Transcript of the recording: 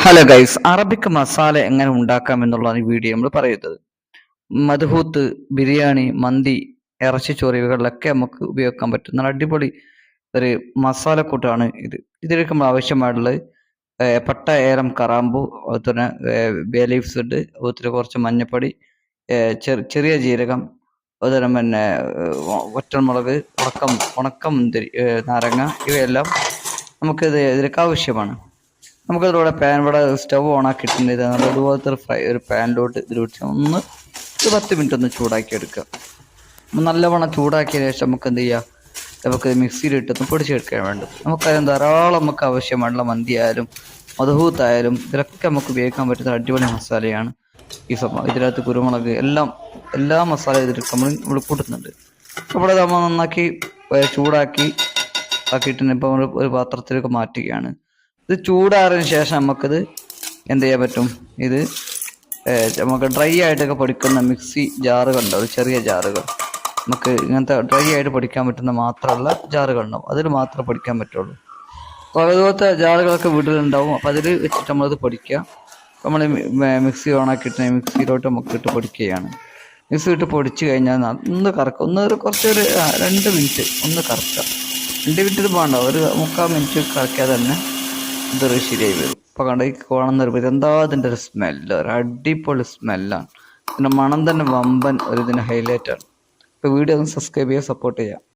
Hello guys, Arabic masala എങ്ങനെ ഉണ്ടാക്കാം എന്നുള്ളതാണ് ഈ വീഡിയോ നമ്മൾ പറയുന്നത്. മദ്ഹൂത്ത്, ബിരിയാണി, മന്തി, ഇറച്ചിച്ചോറ് ഇവകളിലൊക്കെ നമുക്ക് ഉപയോഗിക്കാൻ പറ്റും. നല്ല അടിപൊളി ഒരു മസാലക്കൂട്ടാണ് ഇത്. ഇതിലേക്ക് നമ്മൾ ആവശ്യമായിട്ടുള്ളത് പട്ട, ഏലം, കറാമ്പൂ, അതുപോലെ തന്നെ ബേ ലീവ്സ് ഉണ്ട്, അതുപോലെ തന്നെ കുറച്ച് മഞ്ഞപ്പൊടി, ചെറിയ ജീരകം, അതുപോലെ തന്നെ വറ്റൽമുളക്, ഉണക്ക മുന്തിരി, നാരങ്ങ, ഇവയെല്ലാം ഇതിലേക്ക് ആവശ്യമാണ്. നമുക്കതിലൂടെ ഇവിടെ സ്റ്റവ് ഓൺ ആക്കിയിട്ടുണ്ട്. അതുപോലത്തെ ഒരു പാനിലോട്ട് ഇതിലോട്ട് ഒരു 10 മിനിറ്റ് ഒന്ന് ചൂടാക്കി എടുക്കുക. നല്ലവണ്ണം ചൂടാക്കിയതിന് ശേഷം നമുക്ക് എന്ത് ചെയ്യുക, നമുക്ക് മിക്സിയിലിട്ടൊന്ന് പൊടിച്ചെടുക്കാൻ വേണ്ടത്. നമുക്കതിന് ധാരാളം നമുക്ക് ആവശ്യമായിട്ടുള്ള മന്തി ആയാലും മദ്ഹൂത്തായാലും ഇതിലൊക്കെ നമുക്ക് ഉപയോഗിക്കാൻ പറ്റുന്ന അടിപൊളി മസാലയാണ് ഈ സംഭവം. ഇതിനകത്ത് കുരുമുളക് എല്ലാ മസാലയും ഇതിലേക്ക് നമ്മൾ കൂട്ടുന്നുണ്ട്. അപ്പോൾ നമ്മൾ നന്നാക്കി ചൂടാക്കി ആക്കിയിട്ടുണ്ട്. ഇപ്പോൾ നമ്മൾ ഒരു പാത്രത്തിലേക്ക് മാറ്റുകയാണ്. ഇത് ചൂടാറിന് ശേഷം നമുക്കിത് എന്ത് ചെയ്യാൻ പറ്റും, ഇത് നമുക്ക് ഡ്രൈ ആയിട്ടൊക്കെ പൊടിക്കുന്ന മിക്സി ജാറുകൾ ഉണ്ടാവും, ചെറിയ ജാറുകൾ. നമുക്ക് ഇങ്ങനത്തെ ഡ്രൈ ആയിട്ട് പൊടിക്കാൻ പറ്റുന്ന മാത്രമുള്ള ജാറുകൾ ഉണ്ടാവും, അതിൽ മാത്രമേ പൊടിക്കാൻ പറ്റുള്ളൂ. അപ്പോൾ അതുപോലത്തെ ജാറുകളൊക്കെ വീട്ടിലുണ്ടാവും. അപ്പോൾ അതിൽ വെച്ചിട്ട് നമ്മളത് പൊടിക്കുക. നമ്മൾ മിക്സി ഓണാക്കിയിട്ട് മിക്സിയിലോട്ട് നമുക്ക് ഇട്ട് പൊടിക്കുകയാണ്. മിക്സി ഇട്ട് പൊടിച്ച് കഴിഞ്ഞാൽ ഒന്ന് കറക്കുക, കുറച്ചൊരു 2 മിനിറ്റ് ഒന്ന് കറക്കുക. 2 മിനിറ്റ് വേണ്ട, ഒരു 3/4 മിനിറ്റ് കറക്കിയാൽ തന്നെ ഇതൊരു ശരിയായി വരും. ഇപ്പോൾ കണ്ട ഈ കാണുന്ന എന്താ അതിൻ്റെ ഒരു സ്മെല്ല്, ഒരു അടിപൊളി സ്മെല്ലാണ്. ഇതിൻ്റെ മണം തന്നെ വമ്പൻ ഇതിന് ഹൈലൈറ്റാണ്. ഇപ്പോൾ വീഡിയോ ഒന്ന് സബ്സ്ക്രൈബ് ചെയ്യുക, സപ്പോർട്ട് ചെയ്യുക.